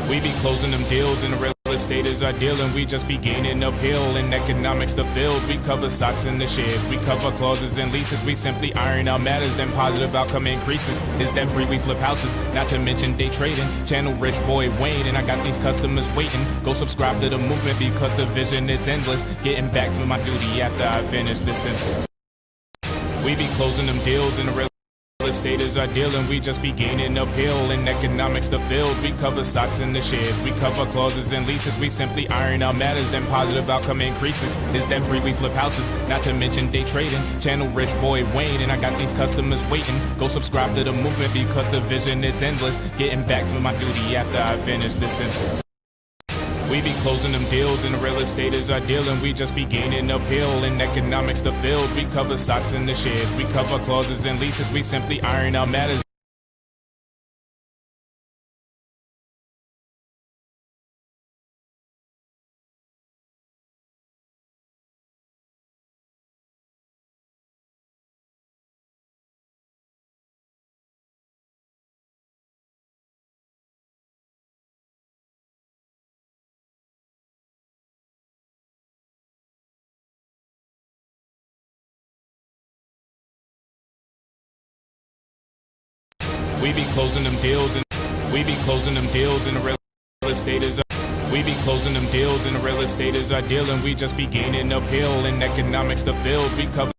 We be closing them deals and the real estate is our deal, and we just be gaining uphill in economics to field. We cover stocks and the shares, we cover clauses and leases. We simply iron out matters, then positive outcome increases. It's debt free, we flip houses, not to mention day trading. Channel Rich Boy Wayne, and I got these customers waiting. Go subscribe to the movement because the vision is endless. Getting back to my duty after I finish this sentence. We be closing them deals and the real estate is our deal, and we just be gaining uphill in economics to field. We cover stocks and the shares, we cover clauses and leases. We simply iron out matters, then positive outcome increases. It's debt free, we flip houses, not to mention day trading. Channel Rich Boy Wayne, and I got these customers waiting. Go subscribe to the movement because the vision is endless. Getting back to my duty after I finish this sentence. We be closing them deals and the real estate is our deal, and we just be gaining uphill in economics to field. We cover stocks and the shares, we cover clauses and leases. We simply iron out matters. We be closing them deals and we be closing them deals and the real estate is we be closing them deals and the real estate is our deal, and we just be gaining uphill in economics to field. We cover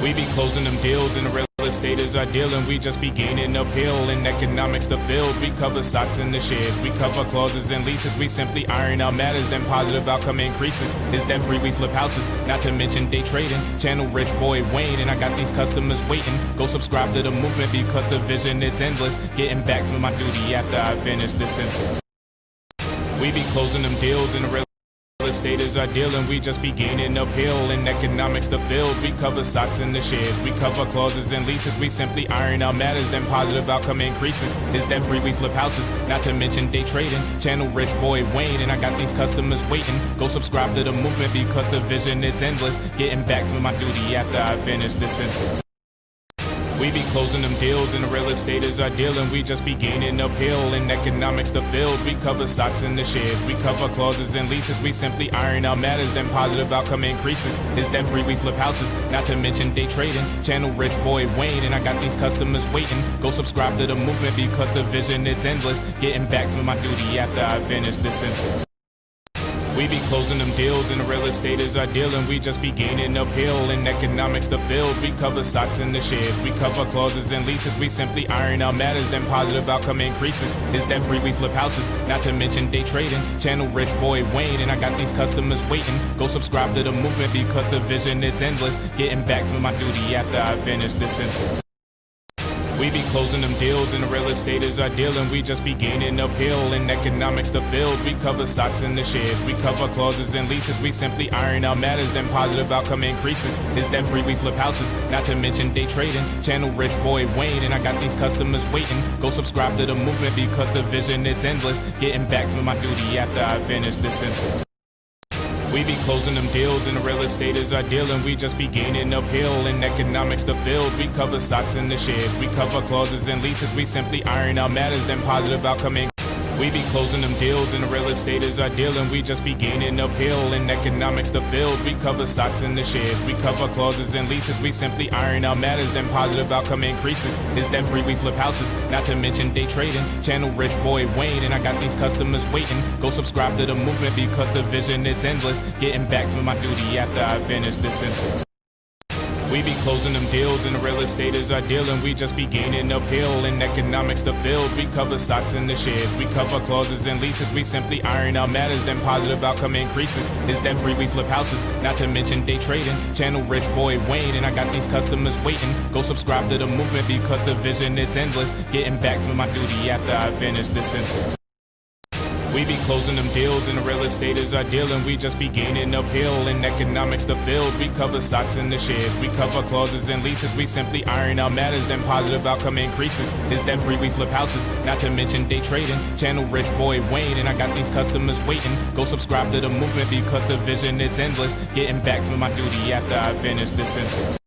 We be closing them deals and the real estate is our deal, and we just be gaining uphill in economics to field. We cover stocks and the shares, we cover clauses and leases. We simply iron out matters, then positive outcome increases. It's debt free, we flip houses, not to mention day trading. Channel Rich Boy Wayne, and I got these customers waiting. Go subscribe to the movement because the vision is endless. Getting back to my duty after I finish this sentence. We be closing them deals and the real estate is our deal, and we just be gaining uphill in economics to field. We cover stocks and the shares, we cover clauses and leases. We simply iron out matters, then positive outcome increases. It's debt free, we flip houses, not to mention day trading. Channel Rich Boy Wayne, and I got these customers waiting. Go subscribe to the movement because the vision is endless. Getting back to my duty after I finish this sentence. We be closing them deals and the real estate is our deal, and we just be gaining uphill in economics to field. We cover stocks and the shares, we cover clauses and leases. We simply iron out matters, then positive outcome increases. It's debt free, we flip houses, not to mention day trading. Channel Rich Boy Wayne, and I got these customers waiting. Go subscribe to the movement because the vision is endless. Getting back to my duty after I finish this sentence. We be closing them deals and the real estate is our deal, and we just be gaining uphill in economics to field. We cover stocks and the shares, we cover clauses and leases. We simply iron out matters, then positive outcome increases. It's debt free, we flip houses, not to mention day trading. Channel Rich Boy Wayne, and I got these customers waiting. Go subscribe to the movement because the vision is endless. Getting back to my duty after I finish this sentence. We be closing them deals and the real estate is our deal, and we just be gaining uphill in economics to field. We cover stocks and the shares, we cover clauses and leases. We simply iron out matters, then positive outcome increases. It's debt free, we flip houses, not to mention day trading. Channel Rich Boy Wayne, and I got these customers waiting. Go subscribe to the movement because the vision is endless. Getting back to my duty after I finish this sentence. We be closing them deals and the real estate is our deal, and we just be gaining uphill in economics to field. We cover stocks and the shares, we cover clauses and leases. We simply iron out matters, then positive outcome increases. We be closing them deals and the real estate is our deal, and we just be gaining uphill in economics to field. We cover stocks and the shares, we cover clauses and leases. We simply iron out matters, then positive outcome increases. It's debt free, we flip houses, not to mention day trading. Channel Rich Boy Wayne, and I got these customers waiting. Go subscribe to the movement because the vision is endless. Getting back to my duty after I finish this sentence. We be closing them deals and the real estaters are dealing. We just be gaining uphill in economics the field. We cover stocks and the shares. We cover clauses and leases. We simply iron out matters, then positive outcome increases. Is debt free, we flip houses, not to mention day trading. Channel Rich Boy Wayne, and I got these customers waiting. Go subscribe to the movement because the vision is endless. Getting back to my duty after I finish this sentence. We be closing them deals and the real estaters are dealing. We just be gaining uphill in economics the field. We cover stocks and the shares. We cover clauses and leases. We simply iron out matters, then positive outcome increases. Is debt free, we flip houses, not to mention day trading. Channel Rich Boy Wayne, and I got these customers waiting. Go subscribe to the movement because the vision is endless. Getting back to my duty after I finish this sentence.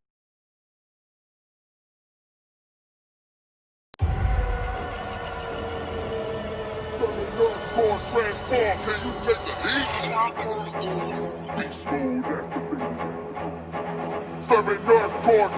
Can you take the heat?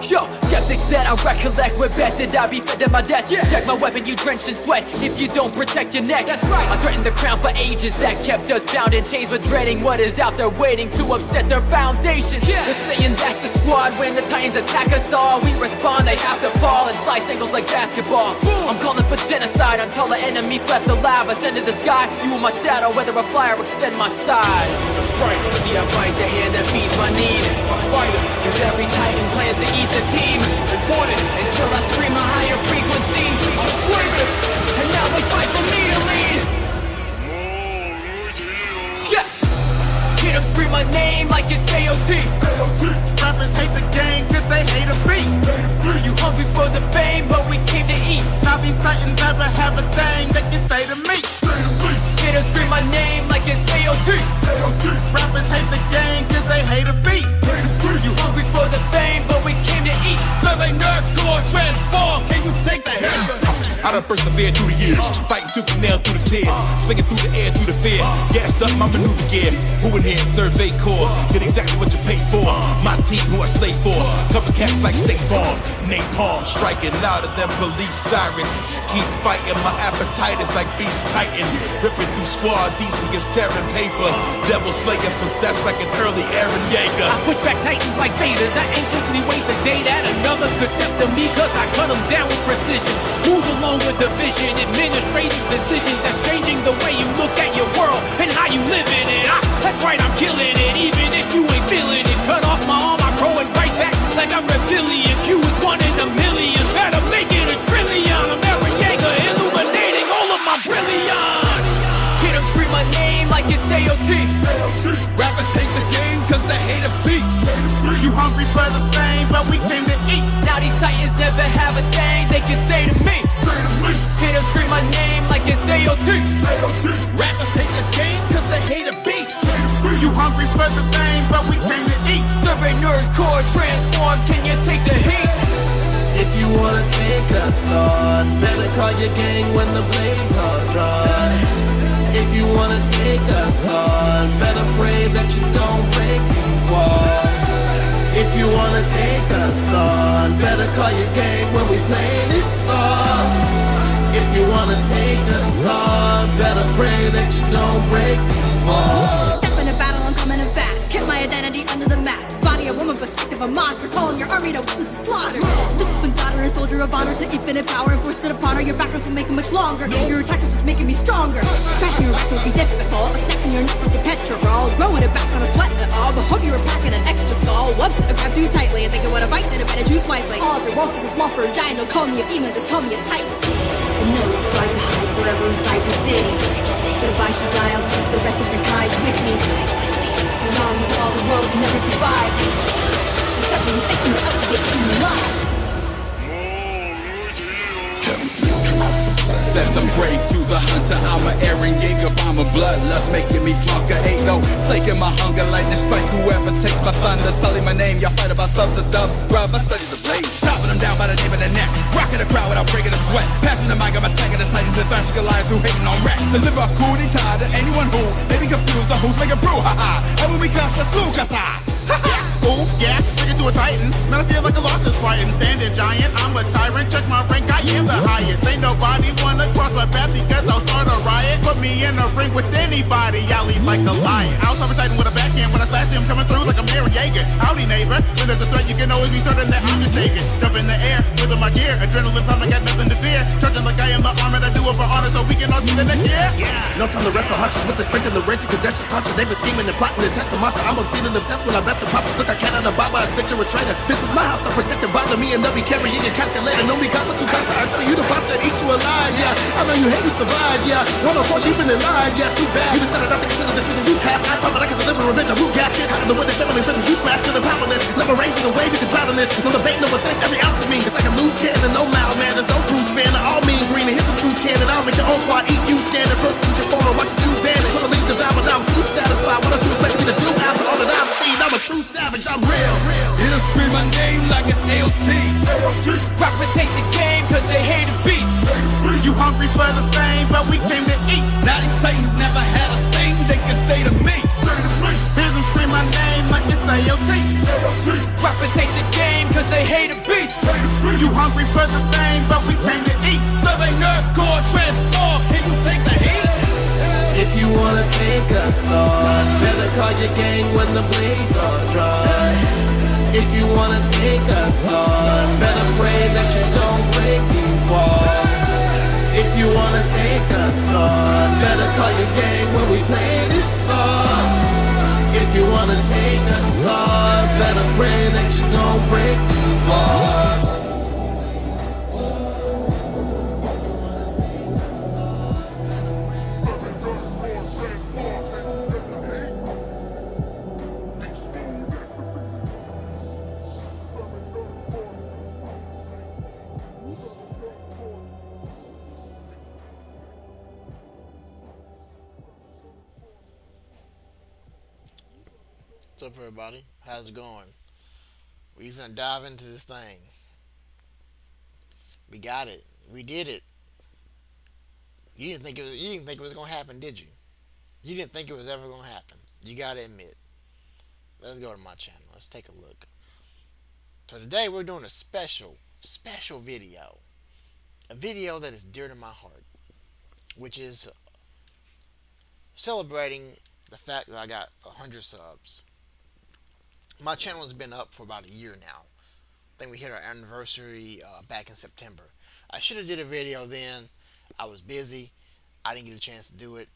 Yo, skeptic said I recollect where best did I be fed to my death. Check my weapon, you drenched in sweat if you don't protect your neck. That's right. I threatened the crown for ages that kept us bound in chains, but dreading what is out there waiting to upset their foundation. They're saying that's the squad when the Titans attack us all. We respond, they have to fall and slice angles like basketball. I'm calling for genocide until the enemies left alive. Ascend to the sky, you are my shadow, whether I fly or extend my size. That's right. See, I bite the hand that feeds my need. Cause every Titan plans to eat the team. Important until I scream a higher frequency. I'm screaming, and now they fight for me to lead. Yeah. Hear them scream my name like it's AOT. Rappers hate the game cause they hate a beast. You hungry for the fame, but we came to eat. Now these Titans never have a thing they can say to me. Hear them scream my name like it's AOT. Rappers hate the game cause they hate a beast. You hungry for the fame, but we came to eat. So they nerdcore transform. Can you take the hit? I done persevered through the years, fighting tooth and nail through the tears, swinging through the air through the fear. Gassed up my maneuver gear, moving here, survey core, get exactly what you paid for. My team who I slave for, cover cats like State Farm, napalm striking out of them police sirens. Keep fighting, my appetite is like Beast Titan, ripping through squads easy as tearing paper. Devil slayer possessed like an early Aaron Yeager. I push back Titans like Vaders. I anxiously wait the day that another could step to me, cause I cut them down with precision. Move along with the vision, administrative decisions that's changing the way you look at your world and how you live in it. That's right, I'm killing it, even if you ain't feeling it. Cut off my arm, I'm growing right back like I'm reptilian. Q is 1 in a million, better make it a trillion. I'm Aaron Yeager, illuminating all of my brilliance. Hear them scream my name like it's AOT. Rappers hate the game cause they hate a beast. You hungry for the fame, but we came to eat. Now these Titans never have a thing they can say to me. Hear them scream my name like it's AOT. Rappers hate the game cause they hate a beast. You hungry for the fame, but we came to eat. Survey nerdcore transform, can you take the heat? If you wanna take us on, better call your gang when the blades are drawn. If you wanna take us on, better pray that you don't break these walls. If you wanna take us on, better call your gang when we play this song. If you wanna take us on, better pray that you don't break these walls. Step in a battle, I'm coming in fast. Keep my identity under the mask. Body a woman, perspective a monster. Calling your army to witness a slaughter. Disciplined daughter, a soldier of honor to infinite power. Enforced it upon her, your backers will make it much longer. Your attacks are just making me stronger. Trashing your racks will be difficult. A snapping your neck like a petrol. Rowing it back on a sweat at all. But hope you were packing an extra skull. Webs that grab too tightly and think I wanna fight, then I better choose wisely. All of your wolves is small for a giant. Don't call me a demon, just call me a titan. I know you tried to hide forever inside the city, but if I should die, I'll take the rest of your kind with me. Your armies of all the world can never survive. I'm stuck in mistakes from us to get you alive. Set the prey to the hunter. I'm a Aaron Yeager, I'm a bloodlust making me drunker. Ain't no slaking my hunger, lightning strike whoever takes my thunder. Sully my name, y'all fight about subs or dubs. Bruv, I study the blade, chopping them down by the name of the neck. Rocking the crowd without breaking a sweat. Passing the mic, I'm attacking the titans and thrashing Goliaths who hating on rap. Deliver a coup d'etat to anyone who maybe confused the who's make a brew, haha. And when we cast the Sukasa. Ooh, yeah, make it to a Titan. Man, I feel like a loss is fighting. Standing giant, I'm a tyrant. Check my rank, I am the highest. Ain't nobody wanna cross my path because I'll start a riot. Put me in a ring with anybody, I'll lead like a lion. I was a Titan with a backhand when I slashed him, coming through like a mirror. Jaeger. Howdy, neighbor. When there's a threat, you can always be certain that I'm your savior. Jump in the air, within my gear. Adrenaline pumping, got nothing to fear. Charging like I am the armor, I do it for honor, so we can all see the next year. No time to wrestle hunches with the strength and the rage and credentials conscious. They've been scheming and plotting to test the monster. I'm obscene and obsessed when I'm best in process. Look, I can't Baba, I picture a traitor. This is my house, I'm protected. Bother me and they'll be carrying your calculator. No me casa su casa. I tell you the boss that eat you alive. Yeah, I know you hate me survive. Yeah, 104 keeping it live. Yeah, too bad. You decided not to consider the truth of you past. I thought that I could deliver revenge. I move gasket. And the way the family friends you smash to the powerless. Liberation, the wave you can drown in this. No debate, no mistakes, every ounce of me. It's like a loose cannon, no mouth, man. There's no Bruce Banner. All mean green and hit the truth cannon. I'll make your own squad eat you standing. Procedure former, watch you do vanish. Couldn't leave the vow, but I'm too satisfied. What else you expect me to do after all that I've seen? I'm a true savage, I'm real. It'll scream my name like it's LT. Rappers hate the game cause they hate a beast. You hungry for the fame, but we came to eat. Now these titans never had a thing they can say to me. Hear them scream my name like it's AOT. Rappers hate the game cause they hate a beast. You hungry for the fame, but we came to eat. Survey nerdcore transform, can you take the heat? If you wanna take us on, better call your gang when the blades are drawn. If you wanna take us on, better pray that you don't break these walls. If you wanna take us on, better call your gang when we play this song. If you wanna take us on, better pray that you don't break these walls. What's up, everybody? How's it going? We're gonna dive into this thing. We got it. We did it. You didn't think it was gonna happen, did you? You didn't think it was ever gonna happen. You gotta admit. Let's go to my channel. Let's take a look. So today we're doing a special video. A video that is dear to my heart, which is celebrating the fact that I got 100 subs. My channel has been up for about a year now. I think we hit our anniversary back in September. I should have did a video then. I was busy. I didn't get a chance to do it.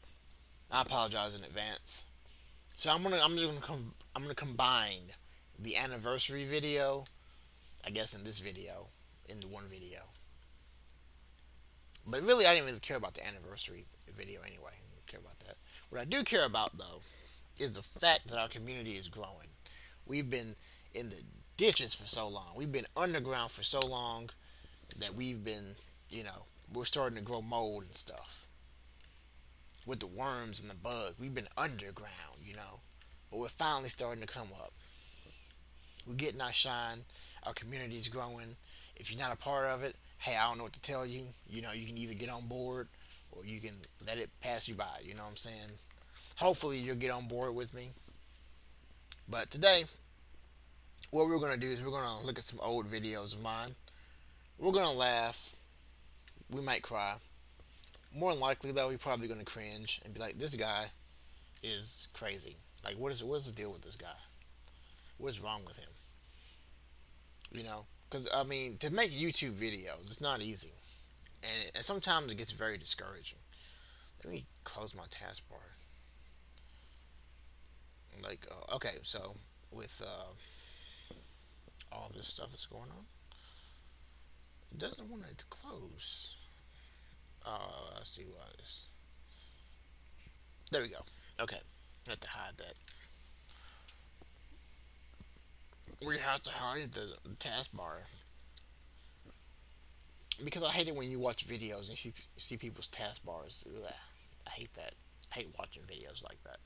I apologize in advance. So I'm gonna combine the anniversary video, I guess, in this video, into one video. But really, I didn't really care about the anniversary video anyway. I didn't care about that. What I do care about, though, is the fact that our community is growing. We've been in the ditches for so long. We've been underground for so long that we've been, we're starting to grow mold and stuff. With the worms and the bugs. We've been underground, But we're finally starting to come up. We're getting our shine. Our community is growing. If you're not a part of it, hey, I don't know what to tell you. You can either get on board or you can let it pass you by. You know what I'm saying? Hopefully you'll get on board with me. But today, what we're going to do is we're going to look at some old videos of mine. We're going to laugh. We might cry. More than likely, though, we're probably going to cringe and be like, this guy is crazy. Like, what is the deal with this guy? What's wrong with him? Because, to make YouTube videos, it's not easy. And sometimes it gets very discouraging. Let me close my taskbar. Okay, so with all this stuff that's going on, it doesn't want it to close. I see why it is. There we go. Okay, I have to hide that. We have to hide the taskbar because I hate it when you watch videos and you see people's taskbars. Ugh, I hate that. I hate watching videos like that.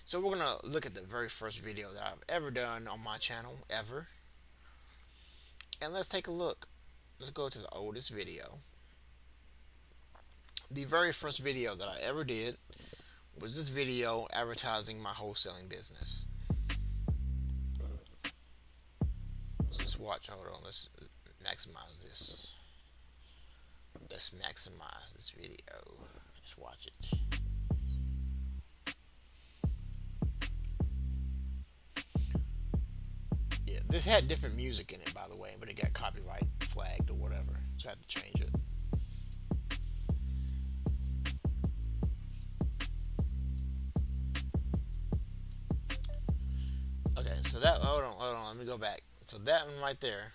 So we're going to look at the very first video that I've ever done on my channel, ever. And let's take a look. Let's go to the oldest video. The very first video that I ever did was this video advertising my wholesaling business. So let's watch, hold on, let's maximize this. Let's maximize this video. Let's watch it. Yeah, this had different music in it, by the way, but it got copyright flagged or whatever, so I had to change it. Okay, so that hold on, let me go back. So that one right there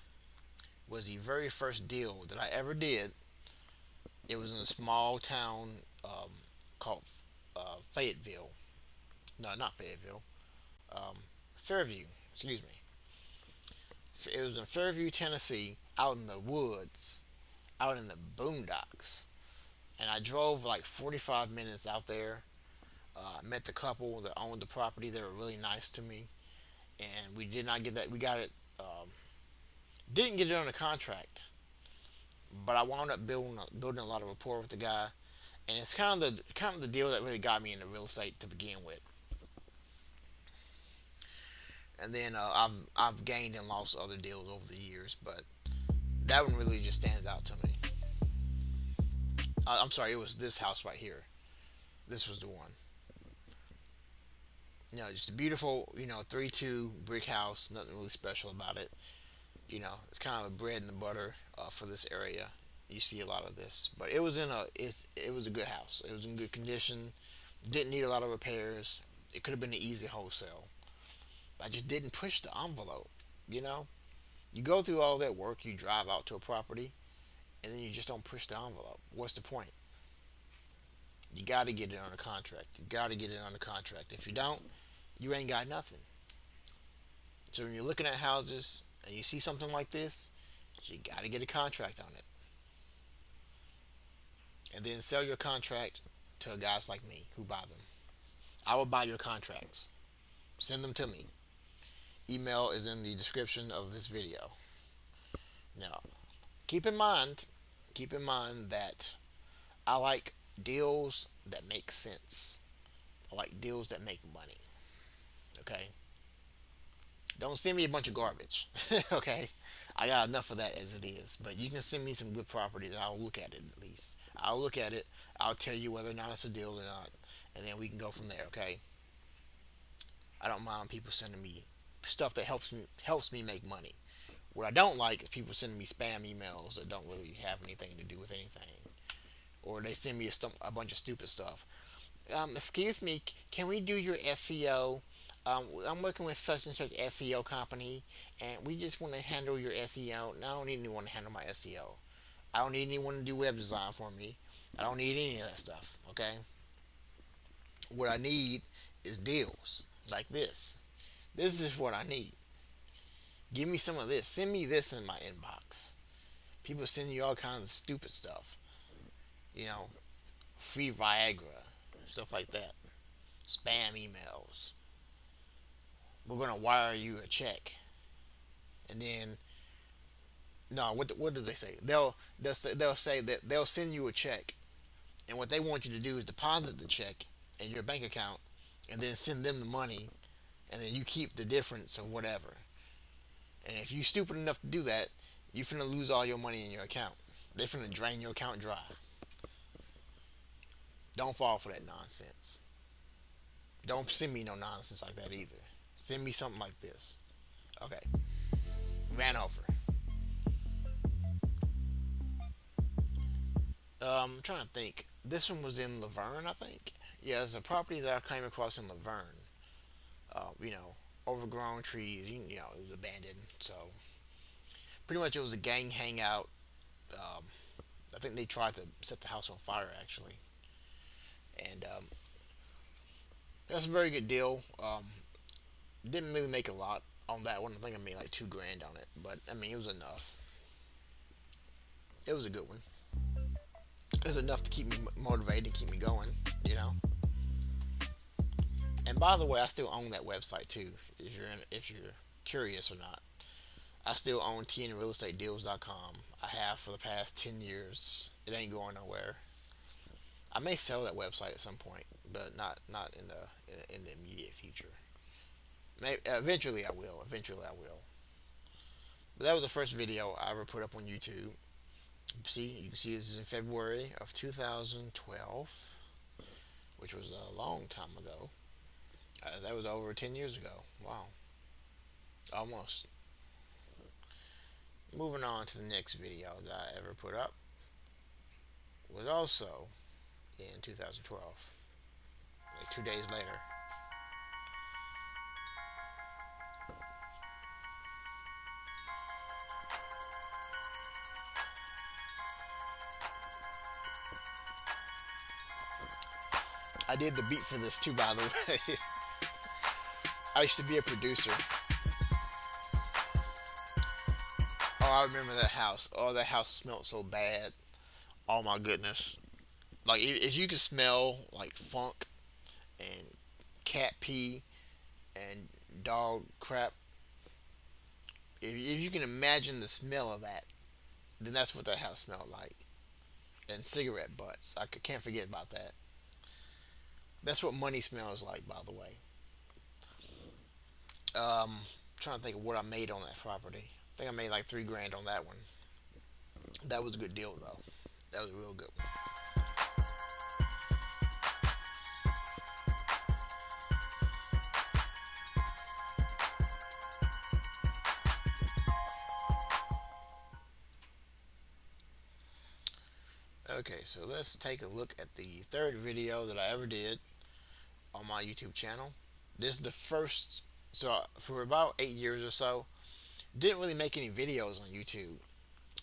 was the very first deal that I ever did. It was in a small town called Fayetteville. No, not Fayetteville. Fairview. Excuse me. It was in Fairview, Tennessee, out in the woods, out in the boondocks. And I drove like 45 minutes out there. Met the couple that owned the property. They were really nice to me, and we did not get that. We got it. Didn't get it on a contract, but I wound up building a lot of rapport with the guy, and it's kind of the deal that really got me into real estate to begin with. And then I've gained and lost other deals over the years, but that one really just stands out to me. I'm sorry, it was this house right here. This was the one. Just a beautiful, 3-2 brick house. Nothing really special about it. It's kind of a bread and the butter for this area. You see a lot of this, but it was it was a good house. It was in good condition. Didn't need a lot of repairs. It could have been an easy wholesale. I just didn't push the envelope. You go through all that work. You drive out to a property, and then you just don't push the envelope. What's the point? You got to get it on a contract. You got to get it on a contract. If you don't, you ain't got nothing. So when you're looking at houses and you see something like this, you got to get a contract on it. And then sell your contract to guys like me who buy them. I will buy your contracts. Send them to me. Email is in the description of this video. Now, keep in mind that I like deals that make sense. I like deals that make money. Okay? Don't send me a bunch of garbage. Okay? I got enough of that as it is. But you can send me some good property and I'll look at it at least. I'll look at it. I'll tell you whether or not it's a deal or not. And then we can go from there, okay? I don't mind people sending me stuff that helps me make money. What I don't like is people sending me spam emails that don't really have anything to do with anything. Or they send me a bunch of stupid stuff. Excuse me, can we do your SEO? I'm working with such and such SEO company, and we just want to handle your SEO. No, I don't need anyone to handle my SEO. I don't need anyone to do web design for me. I don't need any of that stuff, okay? What I need is deals like this. This is what I need. Give me some of this. Send me this in my inbox. People send you all kinds of stupid stuff. Free Viagra, stuff like that. Spam emails. We're gonna wire you a check, and then what do they say? They'll say that they'll send you a check, and what they want you to do is deposit the check in your bank account, and then send them the money, and then you keep the difference or whatever. And if you stupid enough to do that, you finna lose all your money in your account. They finna drain your account dry. Don't fall for that nonsense. Don't send me no nonsense like that either. Send me something like this. Okay. Ran over. I'm trying to think. This one was in Laverne, I think. Yeah, it's a property that I came across in Laverne. Overgrown trees. It was abandoned. So, pretty much it was a gang hangout. I think they tried to set the house on fire, actually. And that's a very good deal. Didn't really make a lot on that one. I think I made like $2,000 on it, but it was enough. It was a good one. It was enough to keep me motivated, keep me going. And by the way, I still own that website too. If you're curious or not, I still own tnrealestatedeals.com. I have for the past 10 years. It ain't going nowhere. I may sell that website at some point, but not in the immediate future. Eventually I will. But that was the first video I ever put up on YouTube. You can see this is in February of 2012, which was a long time ago. That was over 10 years ago. Wow. Almost. moving on to the next video that I ever put up was also in 2012, like 2 days later. I did the beat for this too, by the way. I used to be a producer. Oh, I remember that house. Oh, that house smelled so bad. Oh my goodness. Like if you could smell like funk and cat pee and dog crap, if you can imagine the smell of that, then that's what that house smelled like. And cigarette butts. Can't forget about that. That's what money smells like, by the way. Trying to think of what I made on that property. I think I made like $3 grand on that one. That was a good deal, though. That was a real good one. Okay, so let's take a look at the third video that I ever did on my YouTube channel. This is the first, so for about 8 years or so, didn't really make any videos on YouTube.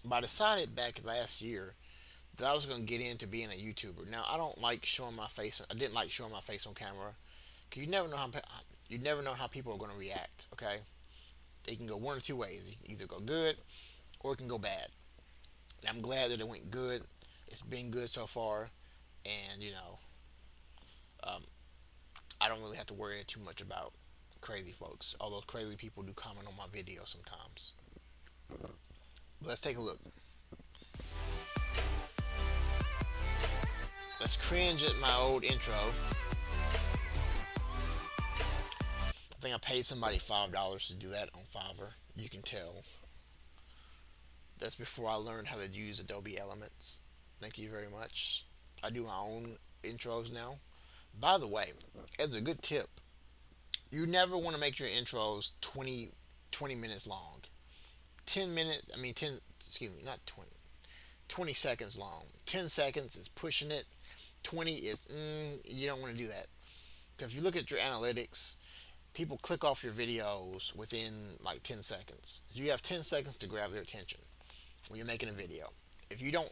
But I decided back last year that I was going to get into being a YouTuber. Now, I don't like showing my face. I didn't like showing my face on camera, because you never know how people are going to react. Okay, it can go one or two ways. It can either go good or it can go bad. And I'm glad that it went good. It's been good so far, and I don't really have to worry too much about crazy folks, although crazy people do comment on my videos sometimes. But let's take a look. Let's cringe at my old intro. I think I paid somebody $5 to do that on Fiverr. You can tell. That's before I learned how to use Adobe Elements. Thank you very much. I do my own intros now. By the way, as a good tip, you never want to make your intros 20 minutes long. 20 seconds long. 10 seconds is pushing it. 20 is, you don't want to do that. Because if you look at your analytics, people click off your videos within like 10 seconds. You have 10 seconds to grab their attention when you're making a video. If you don't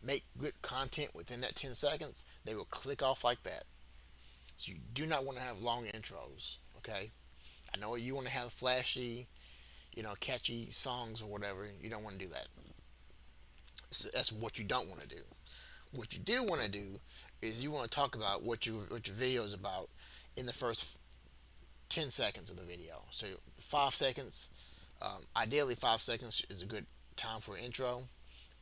make good content within that 10 seconds, they will click off like that. So you do not want to have long intros, okay? I know you want to have flashy, catchy songs or whatever. You don't want to do that. So that's what you don't want to do. What you do want to do is you want to talk about what your video is about in the first 10 seconds of the video. So 5 seconds, ideally 5 seconds is a good time for an intro.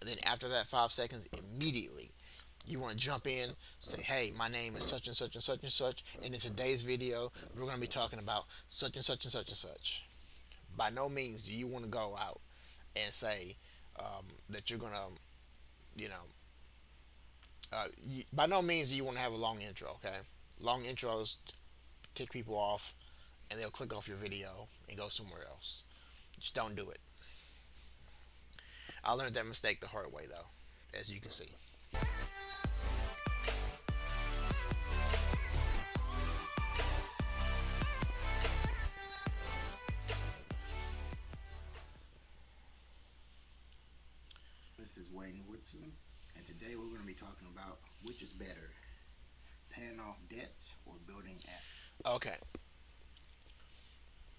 And then after that 5 seconds, immediately you want to jump in, say, hey, my name is such and such and such and such, and in today's video we're going to be talking about such and such and such and such. By no means do you want to go out and say that you're going to, by no means do you want to have a long intro, okay? Long intros tick people off, and they'll click off your video and go somewhere else. Just don't do it. I learned that mistake the hard way, though, as you can see. This is Wayne Woodson, and today we're going to be talking about which is better, paying off debts or building apps. Okay.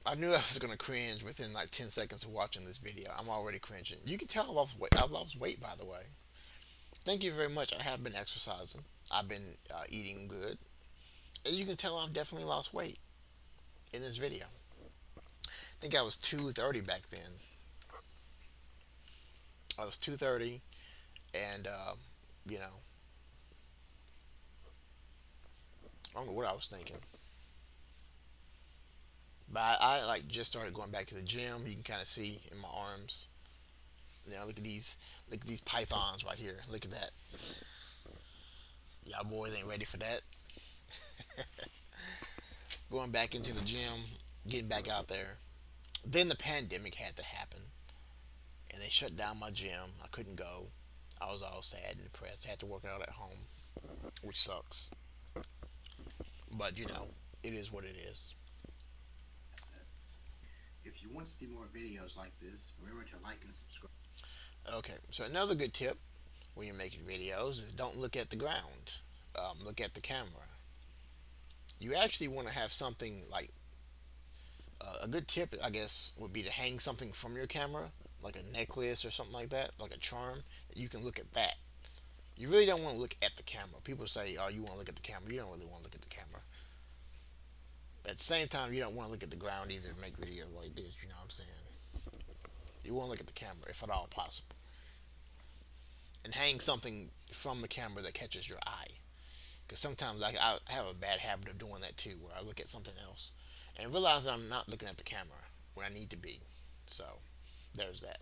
I knew I was going to cringe within like 10 seconds of watching this video. I'm already cringing. You can tell I've lost weight, by the way. Thank you very much. I have been exercising. I've been eating good. And you can tell I've definitely lost weight in this video. I think I was 230 back then. I was 230, and I don't know what I was thinking. But I like just started going back to the gym. You can kind of see in my arms. Look at these pythons right here. Look at that. Y'all boys ain't ready for that. Going back into the gym, getting back out there. Then the pandemic had to happen, and and they shut down my gym. I couldn't go. I was all sad and depressed. I had to work out at home, which sucks. But it is what it is. If you want to see more videos like this, remember to like and subscribe. Okay, so another good tip when you're making videos is don't look at the ground. Look at the camera. You actually want to have something like a good tip, I guess, would be to hang something from your camera, like a necklace or something like that, like a charm, that you can look at that. You really don't want to look at the camera. People say, oh, you want to look at the camera. You don't really want to look at the camera. But at the same time, you don't want to look at the ground either to make videos like this, you know what I'm saying? You want to look at the camera, if at all possible. And hang something from the camera that catches your eye. Because sometimes I have a bad habit of doing that too, where I look at something else and realize that I'm not looking at the camera when I need to be. So, there's that.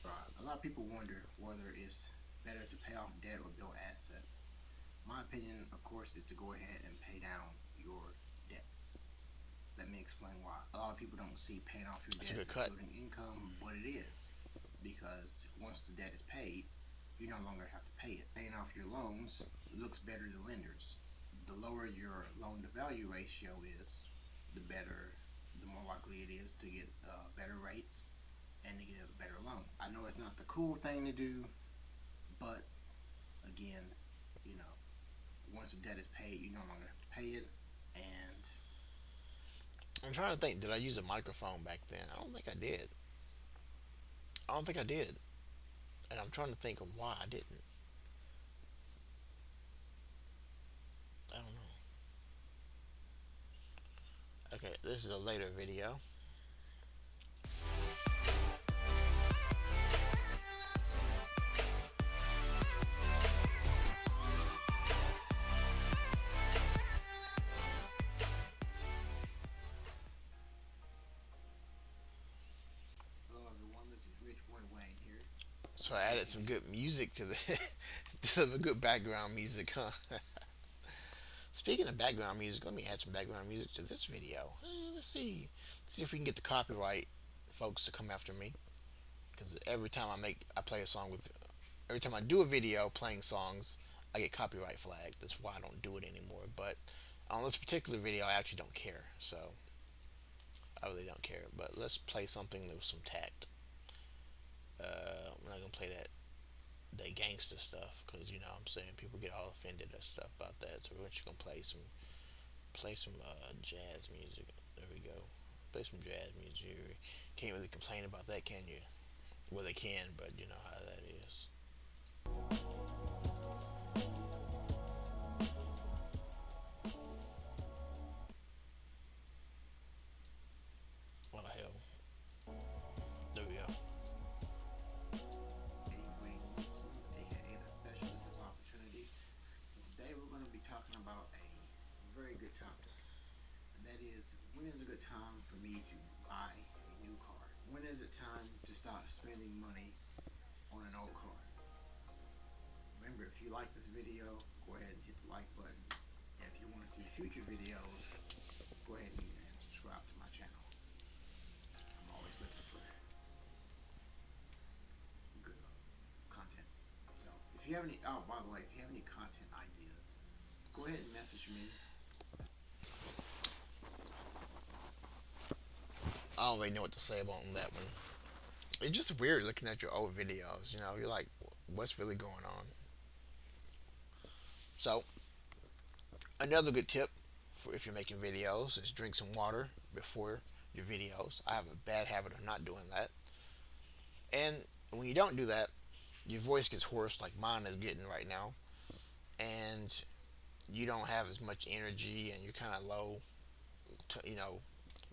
A lot of people wonder whether it's better to pay off debt or build assets. My opinion, of course, is to go ahead and pay down your debts. Let me explain why. A lot of people don't see paying off your debts as building income, but it is. Because once the debt is paid, you no longer have to pay it. Paying off your loans looks better to lenders. The lower your loan to value ratio is, the more likely it is to get better rates and to get a better loan. I know it's not the cool thing to do, but again, once the debt is paid, you no longer have to pay it. And I'm trying to think, did I use a microphone back then? I don't think I did. And I'm trying to think of why I didn't. I don't know. Okay, this is a later video. So I added some good music to the good background music, huh? Speaking of background music, let me add some background music to this video. Let's see if we can get the copyright folks to come after me. Because every time every time I do a video playing songs, I get copyright flagged. That's why I don't do it anymore. But on this particular video, I actually don't care. So I really don't care. But let's play something with some tact. I'm not gonna play that gangster stuff, because what I'm saying, people get all offended and stuff about that. So we're just gonna play some jazz music. There we go. Play some jazz music. Can't really complain about that, can you? Well, they can, but you know how that is. Oh hell. There we go. About a very good topic, and that is, when is a good time for me to buy a new car? When is it time to start spending money on an old car? Remember, if you like this video, go ahead and hit the like button. If you want to see future videos, go ahead and subscribe to my channel. I'm always looking for good content. So if you have any, by the way, if you have any content ideas, go ahead and message me. I don't really know what to say about that one. It's just weird looking at your old videos. You're like, what's really going on? So, another good tip for if you're making videos is drink some water before your videos. I have a bad habit of not doing that. And when you don't do that, your voice gets hoarse, like mine is getting right now. And you don't have as much energy, and you're kind of low,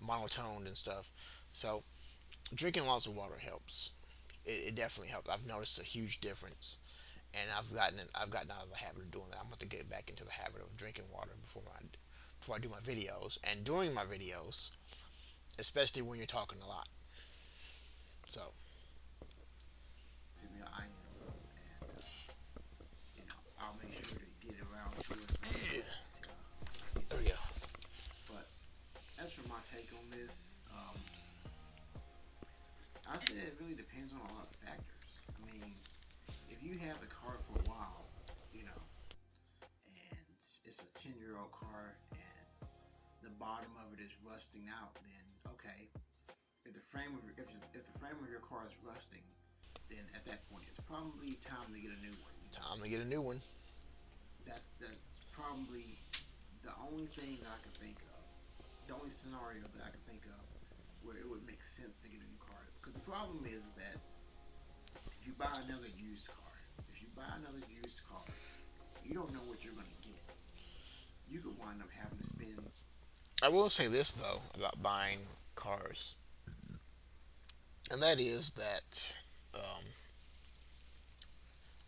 monotoned and stuff. So drinking lots of water helps. It definitely helps. I've noticed a huge difference, and I've gotten out of the habit of doing that. I'm going to get back into the habit of drinking water before I do my videos, and during my videos, especially when you're talking a lot. So I am, and I'll make sure to get around to it. There we go. But as for my take on this, I think that it really depends on a lot of factors. I mean, if you have the car for a while, you know, and it's a 10-year-old car and the bottom of it is rusting out, then okay. If the frame of your car is rusting, then at that point it's probably time to get a new one. Time to get a new one. That's probably the only thing that I can think of. The only scenario that I can think of where it would make sense to get a new car. Because the problem is that if you buy another used car, you don't know what you're going to get. You could wind up having to spend. I will say this though about buying cars, and that is that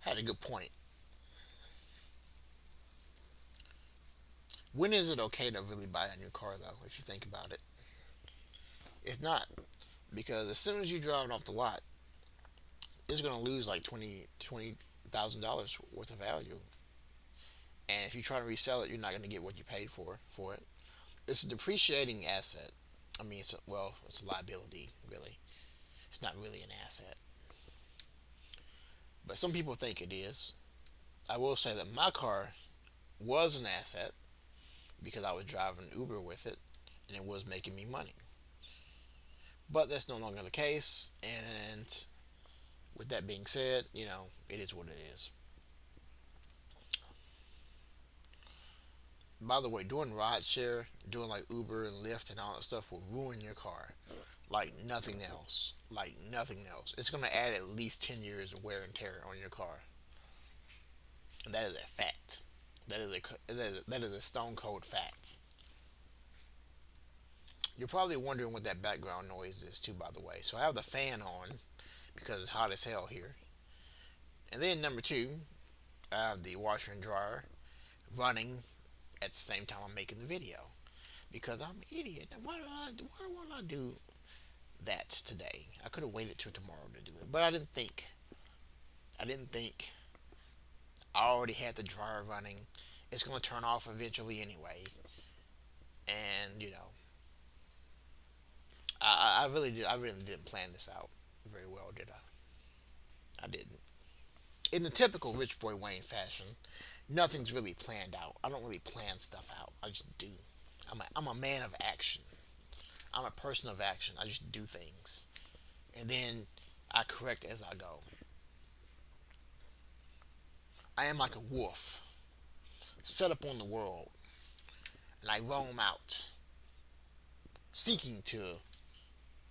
had a good point. When is it okay to really buy a new car though? If you think about it, it's not, because as soon as you drive it off the lot, it's going to lose like $20,000 worth of value, and if you try to resell it, you're not going to get what you paid for it. It's a depreciating asset. I mean, it's a liability, really. It's not really an asset. But some people think it is. I will say that my car was an asset because I was driving Uber with it and it was making me money. But that's no longer the case, and with that being said, it is what it is. By the way, doing rideshare, doing like Uber and Lyft and all that stuff will ruin your car like nothing else. Like nothing else. It's going to add at least 10 years of wear and tear on your car. And that is a fact. That is a stone cold fact. You're probably wondering what that background noise is too, by the way. So I have the fan on because it's hot as hell here. And then number two, I have the washer and dryer running at the same time I'm making the video, because I'm an idiot. Why would I do that today? I could have waited till tomorrow to do it, but I didn't think. I already had the dryer running. It's going to turn off eventually anyway, and I really didn't plan this out very well, did I? I didn't. In the typical Rich Boy Wayne fashion, nothing's really planned out. I don't really plan stuff out. I just do. I'm a man of action. I'm a person of action. I just do things, and then I correct as I go. I am like a wolf, set up on the world, and I roam out, seeking to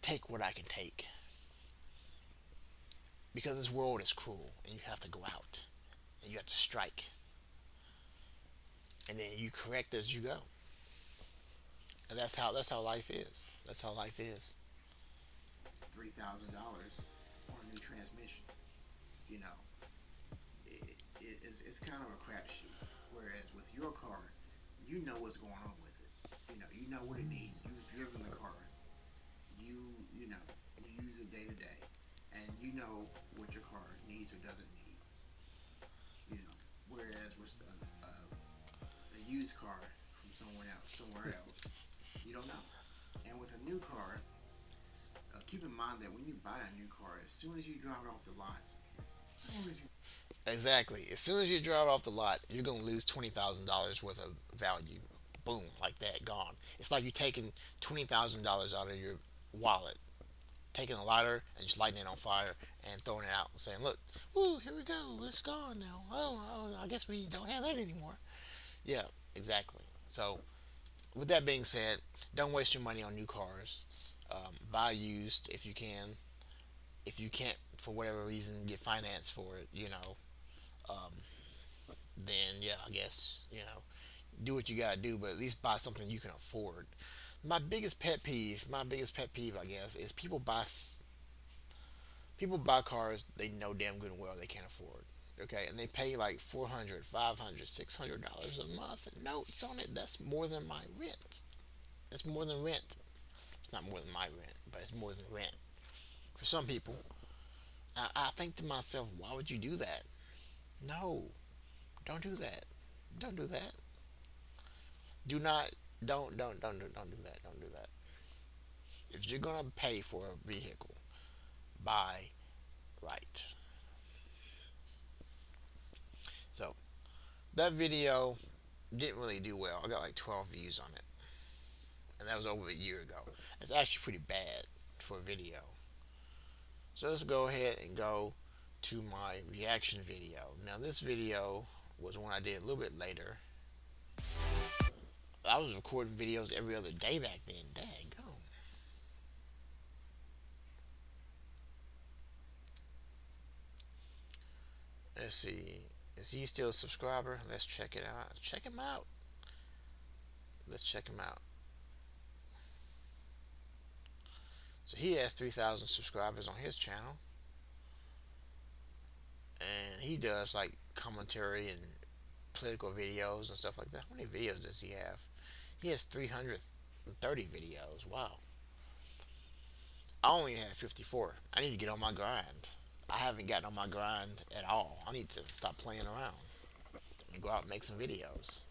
take what I can take. Because this world is cruel, and you have to go out, and you have to strike, and then you correct as you go. And that's how life is. That's how life is. $3,000 on a new transmission. It's kind of a crapshoot. Whereas with your car, you know what's going on with it. You know what it needs. You've driven the car. You use it day to day, and you know what your car needs or doesn't need. Whereas with a used car from somewhere else, you don't know. And with a new car, keep in mind that when you buy a new car, as soon as you drive it off the lot, Exactly. As soon as you drive it off the lot, you're going to lose $20,000 worth of value. Boom, like that, gone. It's like you're taking $20,000 out of your wallet, taking a lighter and just lighting it on fire and throwing it out and saying, look, woo, here we go, it's gone now. Oh, I guess we don't have that anymore. Yeah, exactly. So, with that being said, don't waste your money on new cars. Buy used if you can. If you can't, for whatever reason, get finance for it, then yeah, I guess, do what you gotta do, but at least buy something you can afford. My biggest pet peeve, I guess, is people buy cars they know damn good and well they can't afford. Okay, and they pay like $400, $500, $600 a month and notes on it. That's more than my rent. That's more than rent. It's not more than my rent, but it's more than rent for some people. I think to myself, why would you do that? No, don't do that. Don't do that. Do not. Don't do that. Don't do that. If you're gonna pay for a vehicle, buy right. So that video didn't really do well. I got like 12 views on it, and that was over a year ago. It's actually pretty bad for a video. So let's go ahead and go to my reaction video. Now this video was one I did a little bit later. I was recording videos every other day back then. Daggone. Let's see. Is he still a subscriber? Let's check it out. Check him out. Let's check him out. So he has 3,000 subscribers on his channel. And he does like commentary and political videos and stuff like that. How many videos does he have? He has 330 videos. Wow. I only had 54. I need to get on my grind. I haven't gotten on my grind at all. I need to stop playing around and go out and make some videos.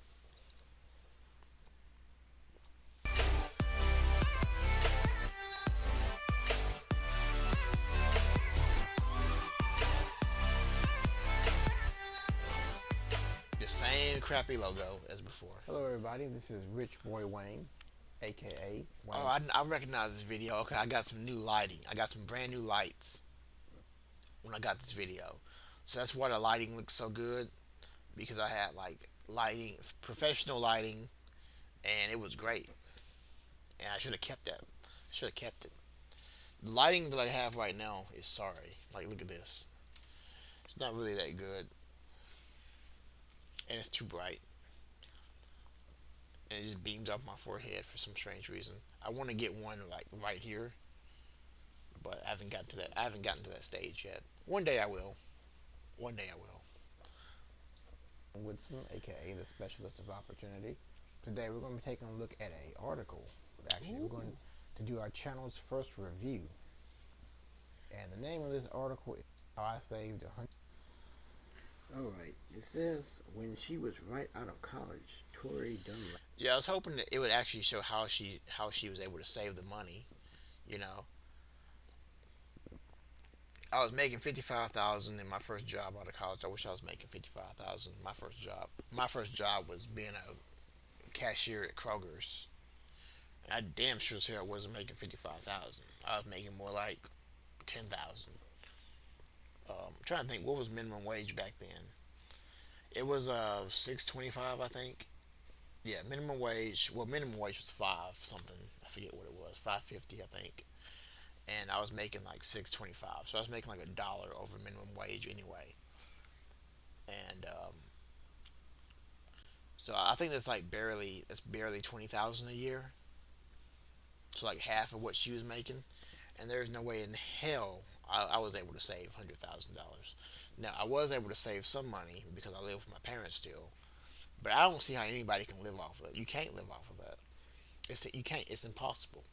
The same crappy logo as before. Hello everybody, this is Rich Boy Wayne, aka Wayne. Oh, I recognize this video. Okay, I got some new lighting. I got some brand new lights when I got this video. So that's why the lighting looks so good, because I had like lighting, professional lighting, and it was great. And I should have kept that. I should have kept it. The lighting that I have right now is sorry. Like, look at this. It's not really that good. And it's too bright. And it just beams off my forehead for some strange reason. I want to get one like right here, but I haven't gotten to that. I haven't gotten to that stage yet. One day I will. One day I will. Woodson, aka the Specialist of Opportunity. Today we're going to be taking a look at an article. Actually, we're going to do our channel's first review. And the name of this article is How I Saved $100. Alright, it says when she was right out of college, Tori Dunlap. Yeah, I was hoping that it would actually show how she was able to save the money. You know, I was making $55,000 in my first job out of college. I wish I was making $55,000 my first job. My first job was being a cashier at Kroger's. And I damn sure as hell wasn't making $55,000. I was making more like $10,000. I'm trying to think, what was minimum wage back then? It was $6.25, I think. Yeah, minimum wage. Well, minimum wage was $5 something. I forget what it was. $5.50, I think. And I was making like $6.25, so I was making like $1 over minimum wage anyway. And so I think that's barely $20,000 a year. So like half of what she was making. And there's no way in hell I was able to save $100,000. Now I was able to save some money because I live with my parents still, but I don't see how anybody can live off of it. You can't live off of that. You can't. It's impossible.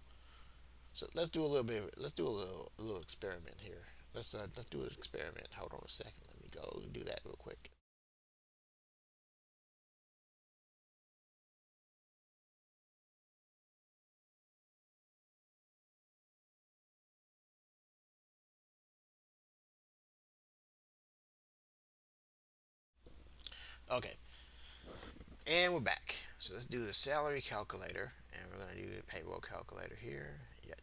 So let's do a little bit. Let's do a little experiment here. Let's do an experiment. Hold on a second. Let me go and do that real quick. Okay, and we're back. So let's do the salary calculator, and we're gonna do the payroll calculator here. Yeah,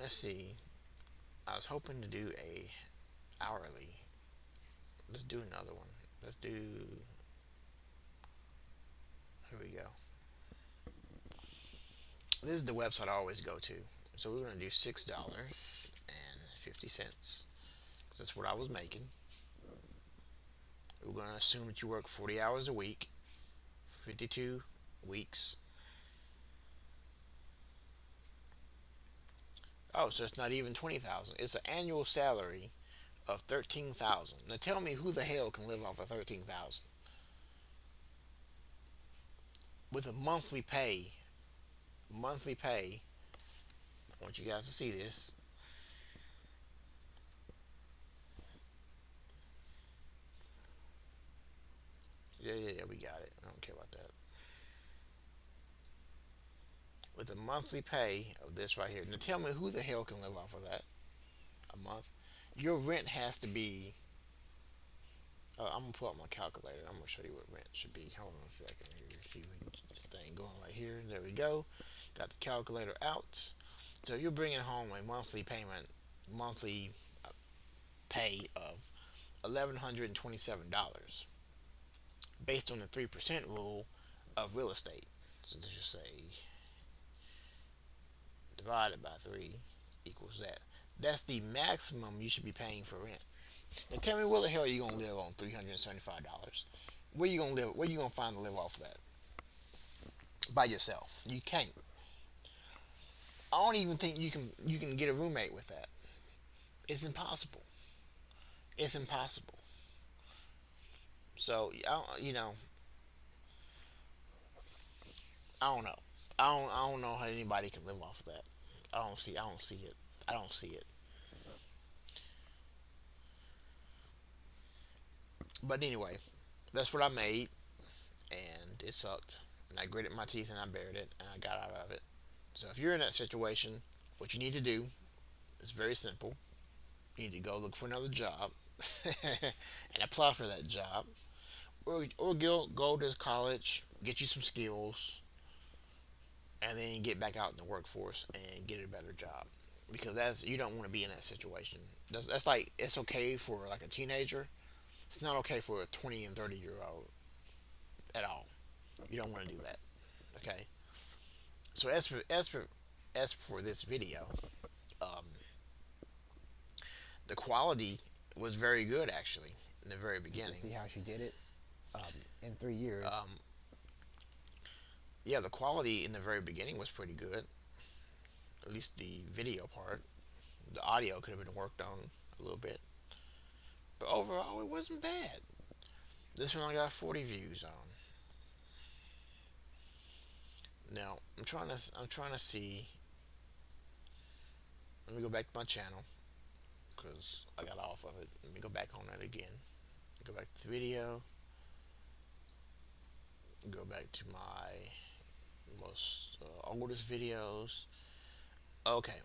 let's see. I was hoping to do a hourly. Let's do another one. Let's do. Here we go. This is the website I always go to. So we're gonna do $6.50. That's what I was making. We're going to assume that you work 40 hours a week for 52 weeks. Oh, so it's not even $20,000. It's an annual salary of $13,000. Now tell me who the hell can live off of $13,000 with a monthly pay. Monthly pay. I want you guys to see this. Yeah, we got it. I don't care about that. with a monthly pay of this right here. Now tell me who the hell can live off of that a month? Your rent has to be. I'm gonna pull up my calculator. I'm gonna show you what rent should be. Hold on a second here. See this thing going right here. There we go. Got the calculator out. So you're bringing home a monthly payment, monthly pay of $1,127 based on the 3% rule of real estate. So let's just say divided by 3 equals that. That's the maximum you should be paying for rent. Now tell me where the hell are you gonna live on $375? Where you gonna live? Where you gonna find to live off of that? By yourself. You can't. I don't even think you can get a roommate with that. It's impossible. It's impossible. So you know, I don't know. I don't know how anybody can live off of that. I don't see it. I don't see it. But anyway, that's what I made, and it sucked. And I gritted my teeth and I bared it, and I got out of it. So if you're in that situation, what you need to do is very simple. You need to go look for another job and apply for that job, or go to college, get you some skills, and then get back out in the workforce and get a better job. Because you don't want to be in that situation. That's like, it's okay for like a teenager. It's not okay for a 20 and 30-year-old at all. You don't want to do that. Okay. So as for this video, the quality was very good actually in the very beginning. See how she did it in 3 years. Yeah, the quality in the very beginning was pretty good. At least the video part. The audio could have been worked on a little bit. But overall, it wasn't bad. This one I got 40 views on. Now I'm trying to see. Let me go back to my channel because I got off of it. Let me go back on that again. Go back to the video. Go back to my most oldest videos. Okay.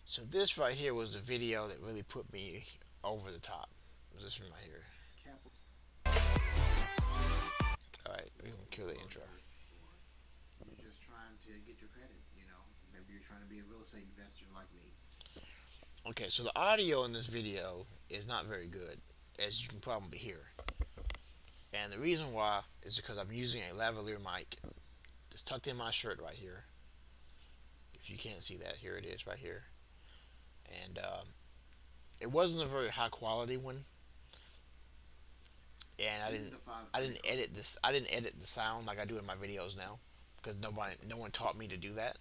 So this right here was the video that really put me over the top. This one right here. Alright, we're gonna kill the intro. You're just trying to get your credit, you know. Maybe you're trying to be a real estate investor like me. Okay, so the audio in this video is not very good, as you can probably hear. And the reason why is because I'm using a lavalier mic. It's tucked in my shirt right here. If you can't see that, here it is right here. And it wasn't a very high quality one. And I didn't edit this. I didn't edit the sound like I do in my videos now, because no one taught me to do that.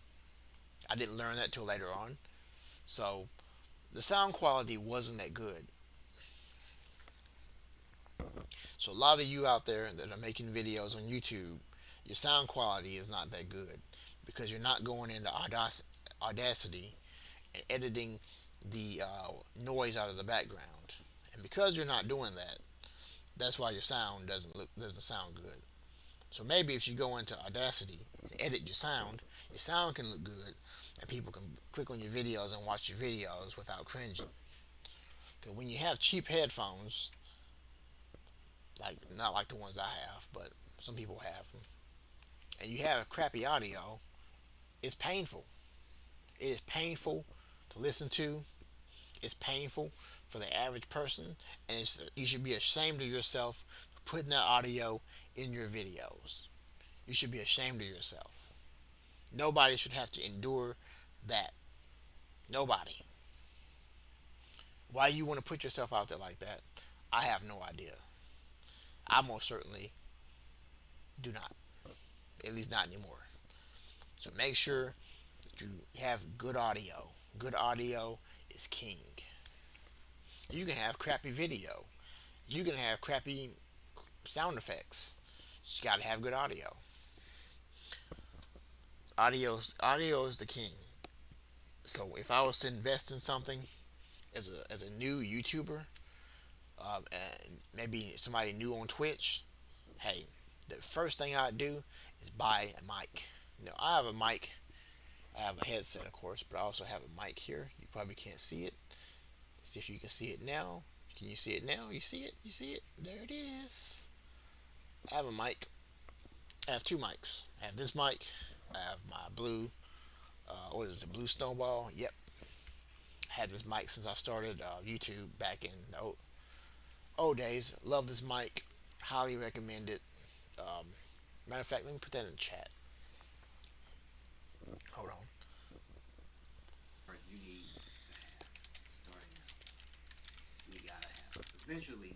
I didn't learn that till later on. So the sound quality wasn't that good. So a lot of you out there that are making videos on YouTube, your sound quality is not that good because you're not going into Audacity and editing the noise out of the background. And because you're not doing that, that's why your sound doesn't sound good. So maybe if you go into Audacity and edit your sound can look good, and people can click on your videos and watch your videos without cringing. Because when you have cheap headphones, like not like the ones I have, but some people have them, and you have crappy audio, it's painful. It is painful to listen to. It's painful for the average person, and you should be ashamed of yourself for putting that audio in your videos. You should be ashamed of yourself. Nobody should have to endure that. Nobody. Why you want to put yourself out there like that, I have no idea. I most certainly do not. At least not anymore. So make sure that you have good audio. Good audio is king. You can have crappy video. You can have crappy sound effects. You gotta have good audio. Audio is the king. So if I was to invest in something as a new YouTuber, and maybe somebody new on Twitch, hey, the first thing I'd do is buy a mic. I have a mic. I have a headset, of course, but I also have a mic here. You probably can't see it. See if you can see it now. Can you see it now? You see it? You see it? There it is. I have a mic. I have two mics. I have this mic. I have my blue, what is it, Blue Snowball? Yep. I had this mic since I started YouTube back in the old days. Love this mic. Highly recommend it. Matter of fact, let me put that in the chat. Hold on. You need to have starting out. You gotta have. Eventually,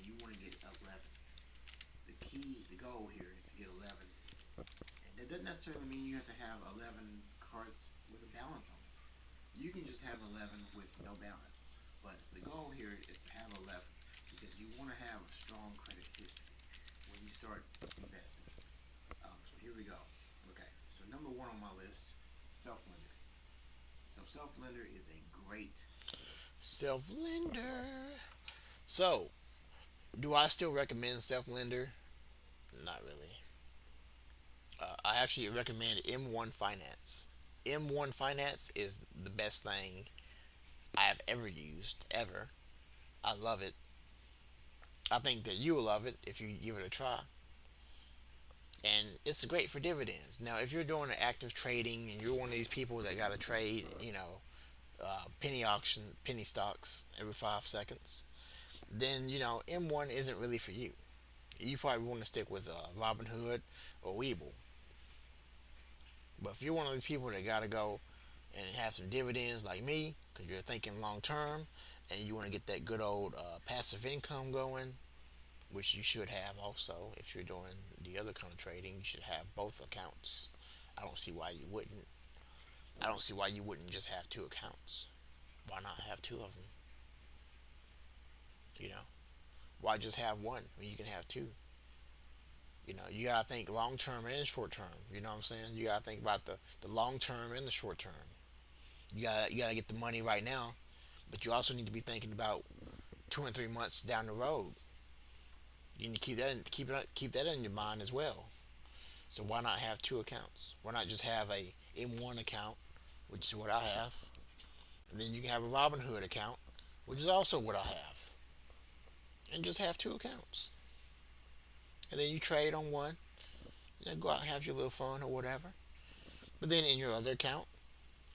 you want to get 11. The goal here is to get 11. And that doesn't necessarily mean you have to have 11 cards with a balance on it. You can just have 11 with no balance. But the goal here is to have 11 because you want to have a strong credit history when you start investing. So here we go. Okay, so number one on my list, Self-Lender. So Self-Lender is a great Self-Lender. So, do I still recommend Self-Lender? Not really. I actually recommend M1 Finance. M1 Finance is the best thing I have ever used, ever. I love it. I think that you will love it if you give it a try. And it's great for dividends. Now, if you're doing active trading and you're one of these people that got to trade, penny auction, penny stocks every 5 seconds, then M1 isn't really for you. You probably want to stick with Robinhood or Webull. But if you're one of these people that got to go and have some dividends like me, because you're thinking long term and you want to get that good old passive income going, which you should have also if you're doing the other kind of trading, you should have both accounts. I don't see why you wouldn't. I don't see why you wouldn't just have two accounts. Why not have two of them? Why just have one when you can have two? You gotta think long term and short term. You know what I'm saying? You gotta think about the long term and the short term. You gotta get the money right now, but you also need to be thinking about 2 and 3 months down the road. You need to keep that in your mind as well. So why not have two accounts? Why not just have a M1 account, which is what I have, and then you can have a Robinhood account, which is also what I have, and just have two accounts. And then you trade on one, go out and have your little fun or whatever. But then in your other account,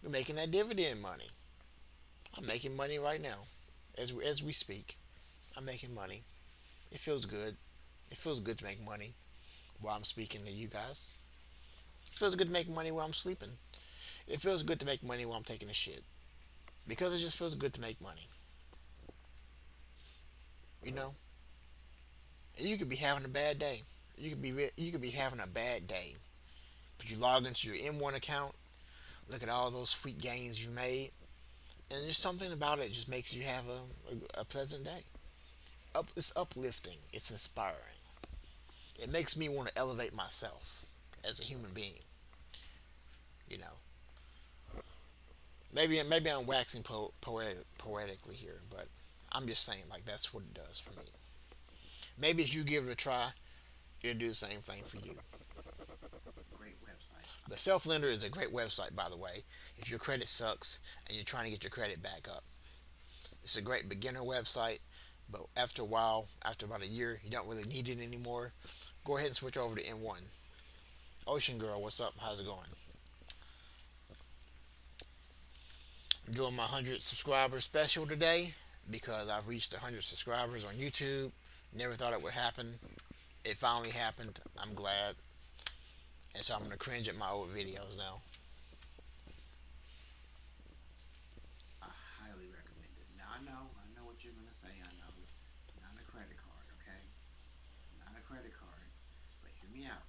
you're making that dividend money. I'm making money right now, as we speak. I'm making money. It feels good. It feels good to make money while I'm speaking to you guys. It feels good to make money while I'm sleeping. It feels good to make money while I'm taking a shit. Because it just feels good to make money. And you could be having a bad day. You could be having a bad day. But you log into your M1 account, look at all those sweet gains you made, and there's something about it just makes you have a pleasant day. It's uplifting. It's inspiring. It makes me want to elevate myself as a human being. Maybe I'm waxing poetically here, but I'm just saying that's what it does for me. Maybe if you give it a try, it'll do the same thing for you. great website. The Self-Lender is a great website, by the way, if your credit sucks and you're trying to get your credit back up. It's a great beginner website, but after a while, after about a year, you don't really need it anymore. Go ahead and switch over to M1. Ocean Girl, what's up? How's it going? I'm doing my 100 subscriber special today because I've reached 100 subscribers on YouTube. Never thought it would happen. It finally happened. I'm glad. And so I'm going to cringe at my old videos now. I highly recommend it. Now I know what you're gonna say. I know it's not a credit card, okay? It's not a credit card, but hear me out.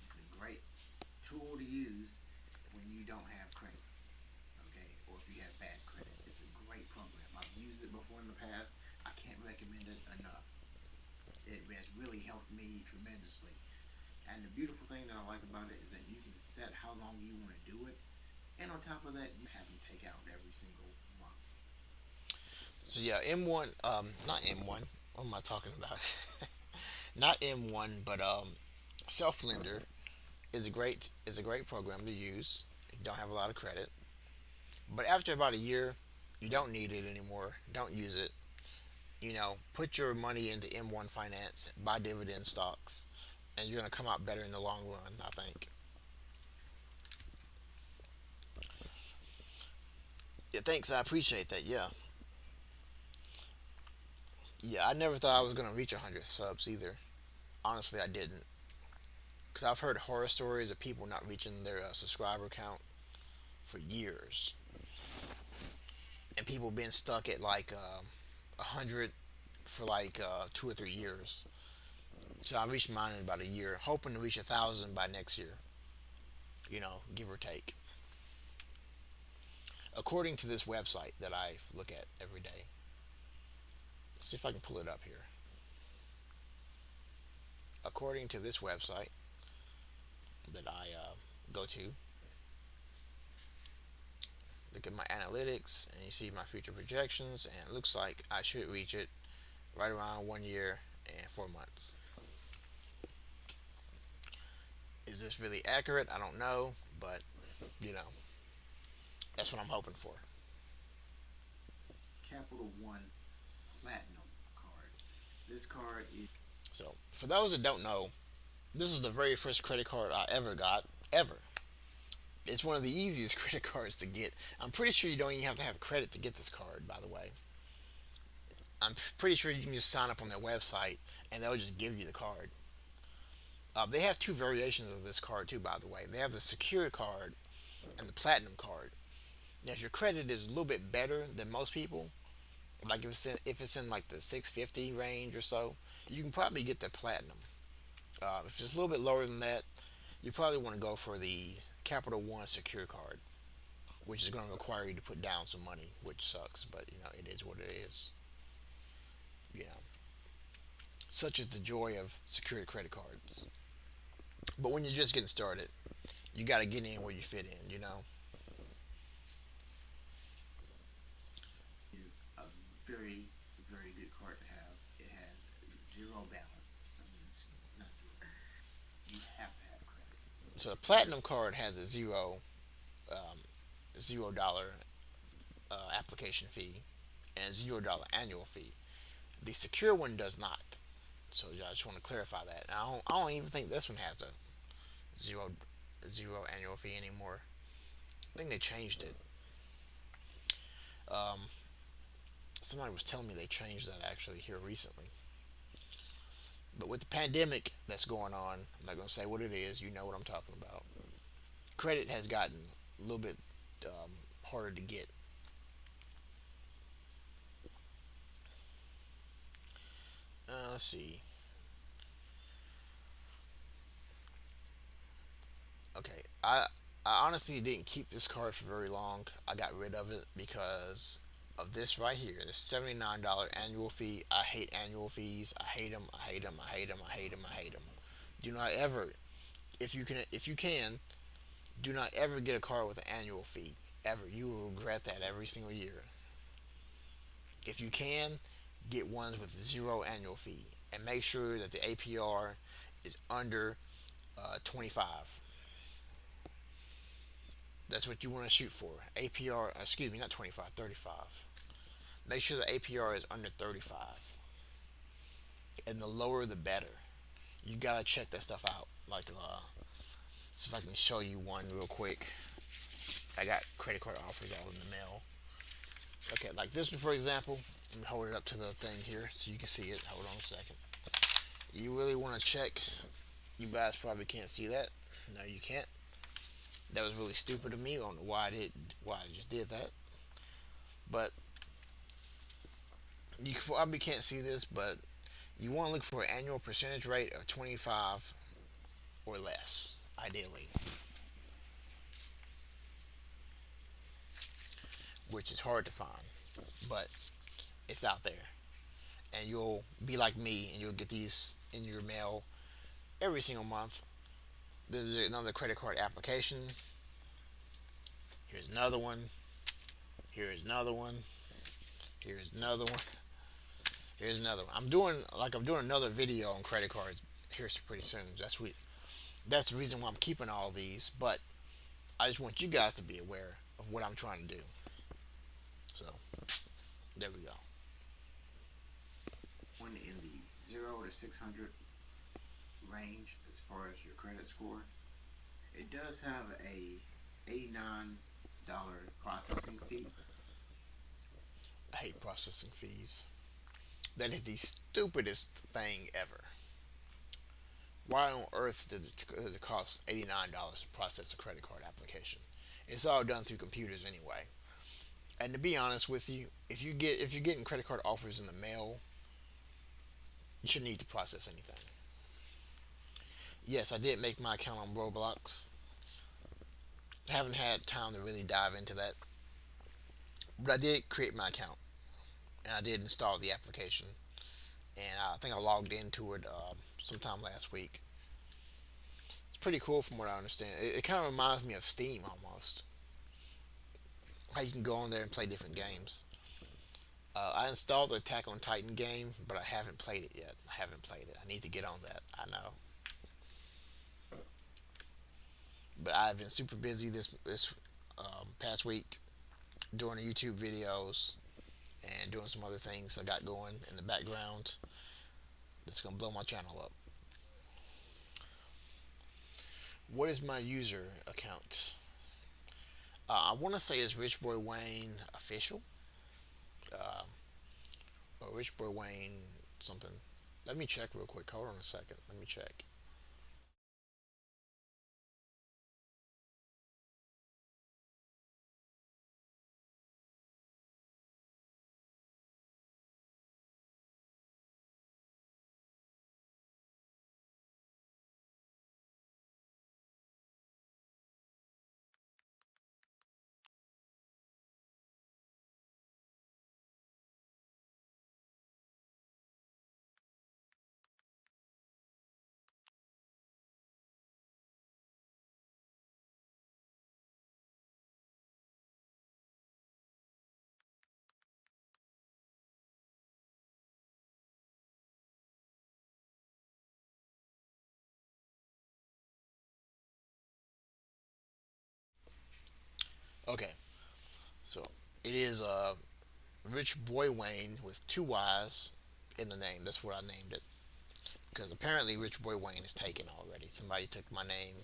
It's a great tool to use when you don't have credit, okay? Or if you have bad credit. It's a great program. I've used it before in the past. I can't recommend it enough. It has really helped me tremendously. And the beautiful thing that I like about it is that you can set how long you want to do it. And on top of that, you have them take out every single month. So yeah, M1, not M1. What am I talking about? Not M1, but Self-Lender is a great program to use. You don't have a lot of credit, but after about a year, you don't need it anymore. Don't use it. Put your money into M1 Finance, buy dividend stocks, and you're gonna come out better in the long run, I think. Yeah, thanks. I appreciate that. Yeah, yeah. I never thought I was gonna reach 100 subs either. Honestly, I didn't, because I've heard horror stories of people not reaching their subscriber count for years, and people being stuck at like 100 for like 2 or 3 years. So I reached mine in about a year, hoping to reach 1,000 by next year. Give or take. According to this website that I look at every day. Let's see if I can pull it up here. According to this website that I go to, look at my analytics and you see my future projections, and it looks like I should reach it right around 1 year and 4 months. Is this really accurate? I don't know, but that's what I'm hoping for. Capital One Platinum card. This card is. So, for those that don't know, this is the very first credit card I ever got, ever. It's one of the easiest credit cards to get. I'm pretty sure you don't even have to have credit to get this card, by the way. I'm pretty sure you can just sign up on their website and they'll just give you the card. They have two variations of this card too, by the way. They have the secured card and the platinum card. Now, if your credit is a little bit better than most people, like if it's in like the 650 range or so, you can probably get the platinum. If it's a little bit lower than that, you probably want to go for the Capital One secure card, which is going to require you to put down some money, which sucks, but it is what it is. Such is the joy of secured credit cards. But when you're just getting started, you got to get in where you fit in. Is a very, very good card to have. It has zero balance. That means not zero. You have to have credit. So the platinum card has a $0 application fee and $0 annual fee. The secure one does not. So I just want to clarify that. And I don't even think this one has a zero annual fee anymore. I think they changed it. Somebody was telling me they changed that actually here recently. But with the pandemic that's going on, I'm not going to say what it is. You know what I'm talking about. Credit has gotten a little bit harder to get. Let's see. Okay, I honestly didn't keep this card for very long. I got rid of it because of this right here. This $79 annual fee. I hate annual fees. I hate them. I hate them. I hate them. I hate them. I hate them. Do not ever, if you can, do not ever get a card with an annual fee. Ever. You will regret that every single year. If you can, get ones with zero annual fee, and make sure that the APR is under 25. That's what you want to shoot for. APR, excuse me, not 25, 35. Make sure the APR is under 35. And the lower the better. You gotta check that stuff out. Like, see if I can show you one real quick. I got credit card offers all in the mail. Okay, like this one for example. Let me hold it up to the thing here so you can see it. Hold on a second. You really want to check. You guys probably can't see that. No, you can't. That was really stupid of me. I don't know why I just did that. But you probably can't see this, but you want to look for an annual percentage rate of 25 or less, ideally. Which is hard to find, but it's out there. And you'll be like me and you'll get these in your mail every single month. There's another credit card application. Here's another one. Here's another one. Here's another one. Here's another one. I'm doing another video on credit cards here pretty soon. That's the reason why I'm keeping all these. But I just want you guys to be aware of what I'm trying to do. So there we go. One in the 0 to 600 range as far as your credit score. It does have a $89 processing fee. I hate processing fees. That is the stupidest thing ever. Why on earth does it cost $89 to process a credit card application? It's all done through computers anyway. And to be honest with you, if you're getting credit card offers in the mail, you shouldn't need to process anything. Yes, I did make my account on Roblox. I haven't had time to really dive into that, but I did create my account and I did install the application, and I think I logged into it sometime last week. It's pretty cool from what I understand. It kind of reminds me of Steam almost. How you can go on there and play different games. I installed the Attack on Titan game, but I haven't played it yet. I need to get on that. I know. But I've been super busy this past week doing the YouTube videos and doing some other things I got going in the background that's gonna blow my channel up. What is my user account? I want to say it's Rich Boy Wayne official, or Rich Boy Wayne something. Let me check real quick. Hold on a second. Let me check. Okay, so it is Rich Boy Wayne with two Y's in the name. That's what I named it, because apparently Rich Boy Wayne is taken already. Somebody took my name.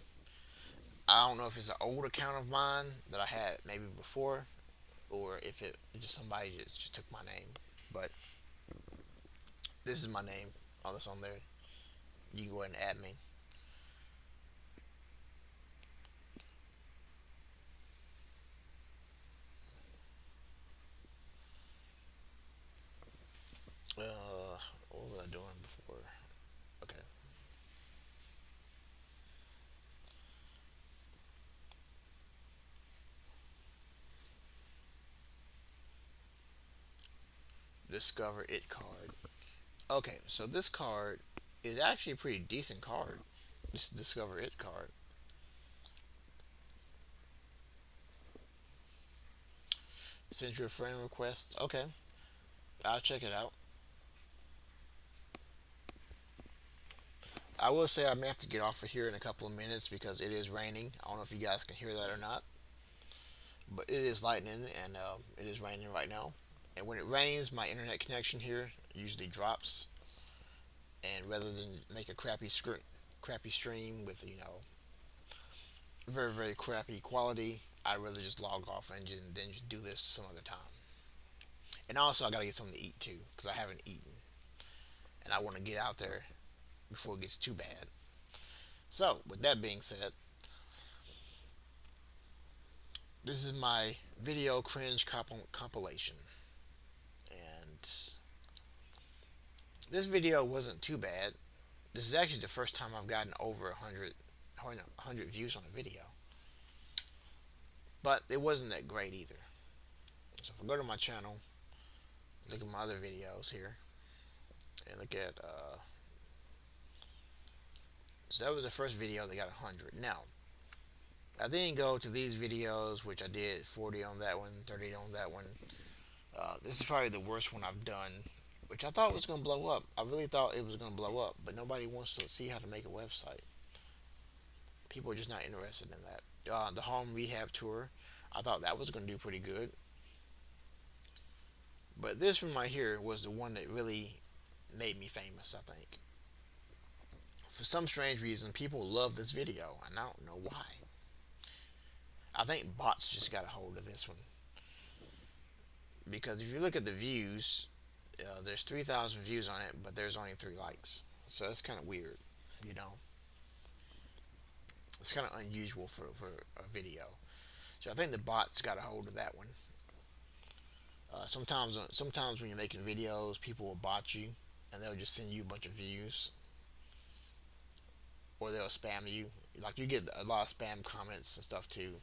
I don't know if it's an old account of mine that I had maybe before, or if it just somebody just took my name. But this is my name. All that's on there. You can go ahead and add me. What was I doing before? Okay. Discover It card. Okay, so this card is actually a pretty decent card. This Discover It card. Send your friend request. Okay, I'll check it out. I will say I may have to get off of here in a couple of minutes because it is raining. I don't know if you guys can hear that or not, but it is lightning and it is raining right now. And when it rains, my internet connection here usually drops. And rather than make a crappy stream with very crappy quality, I rather just log off and then just do this some other time. And also I gotta get something to eat too because I haven't eaten, and I want to get out there before it gets too bad. So, with that being said, this is my video cringe compilation. And this video wasn't too bad. This is actually the first time I've gotten over 100 views on a video. But it wasn't that great either. So if I go to my channel, look at my other videos here, and look at so that was the first video that got 100. Now, I didn't go to these videos, which I did 40 on that one, 30 on that one. This is probably the worst one I've done, which I thought was going to blow up. I really thought it was going to blow up, but nobody wants to see how to make a website. People are just not interested in that. The home rehab tour, I thought that was going to do pretty good. But this one right here was the one that really made me famous, I think. For some strange reason, people love this video, and I don't know why. I think bots just got a hold of this one. Because if you look at the views, there's 3,000 views on it, but there's only 3 likes. So that's kind of weird, you know. It's kind of unusual for a video. So I think the bots got a hold of that one. Sometimes when you're making videos, people will bot you, and they'll just send you a bunch of views. Or they'll spam you. Like, you get a lot of spam comments and stuff too.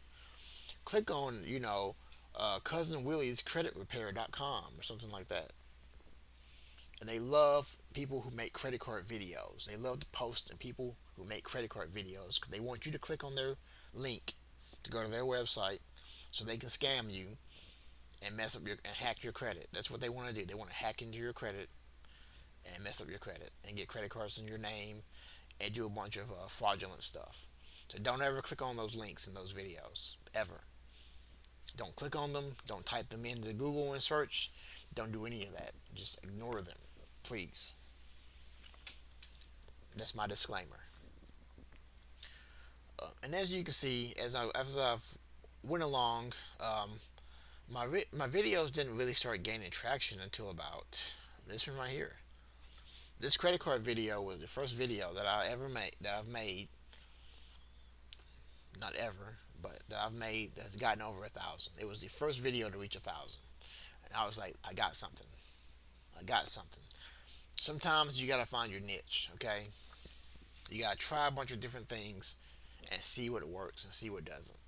Click on, you know, Cousin Willie's creditrepair.com or something like that. And they love people who make credit card videos. They love to post to people who make credit card videos because they want you to click on their link to go to their website so they can scam you and mess up and hack your credit. That's what they want to do. They want to hack into your credit and mess up your credit and get credit cards in your name and do a bunch of fraudulent stuff. So don't ever click on those links in those videos, ever. Don't click on them. Don't type them into Google and search. Don't do any of that. Just ignore them, please. That's my disclaimer. And as you can see, as I've went along, my videos didn't really start gaining traction until about this one right here. This credit card video was the first video that I've made. Not ever, but that I've made that's gotten over 1,000. It was the first video to reach 1,000, and I was like, I got something. I got something. Sometimes you gotta find your niche, okay? You gotta try a bunch of different things and see what works and see what doesn't.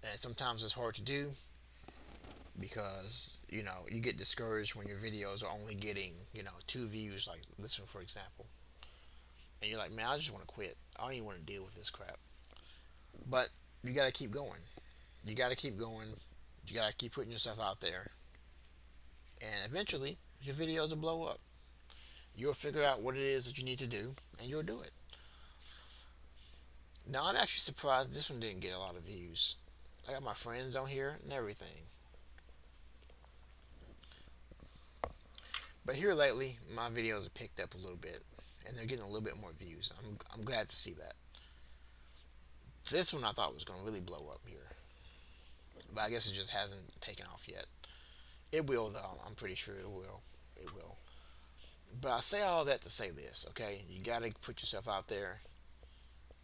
And sometimes it's hard to do because, you know, you get discouraged when your videos are only getting, you know, 2 views, like this one for example. And you're like, man, I just want to quit. I don't even want to deal with this crap. But you got to keep going. You got to keep going. You got to keep putting yourself out there. And eventually, your videos will blow up. You'll figure out what it is that you need to do, and you'll do it. Now, I'm actually surprised this one didn't get a lot of views. I got my friends on here and everything. But here lately, my videos have picked up a little bit. And they're getting a little bit more views. I'm glad to see that. This one I thought was going to really blow up here. But I guess it just hasn't taken off yet. It will, though. I'm pretty sure it will. It will. But I say all that to say this, okay? You got to put yourself out there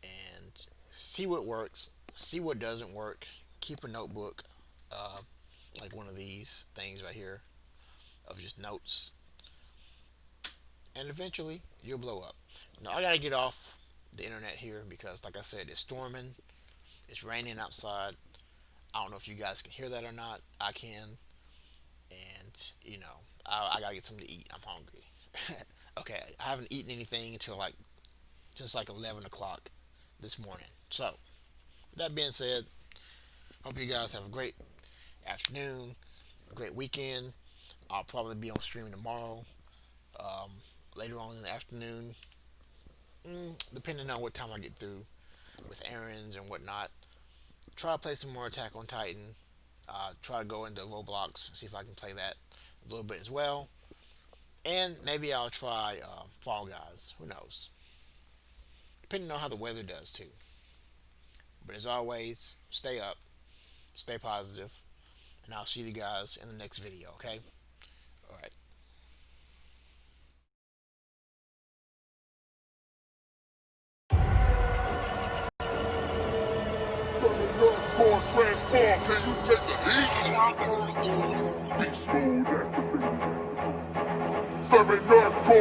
and see what works, see what doesn't work. Keep a notebook, like one of these things right here, of just notes. And eventually, you'll blow up. Now, I gotta get off the internet here because, like I said, it's storming. It's raining outside. I don't know if you guys can hear that or not. I can. And, you know, I gotta get something to eat. I'm hungry. Okay, I haven't eaten anything until since 11 o'clock this morning. So, with that being said, hope you guys have a great afternoon, a great weekend. I'll probably be on stream tomorrow. Later on in the afternoon, depending on what time I get through with errands and whatnot. Try to play some more Attack on Titan. Try to go into Roblox, see if I can play that a little bit as well. And maybe I'll try Fall Guys. Who knows? Depending on how the weather does too. But as always, stay up, stay positive, and I'll see you guys in the next video, okay? Alright. Can you take the heat? Serving North Fork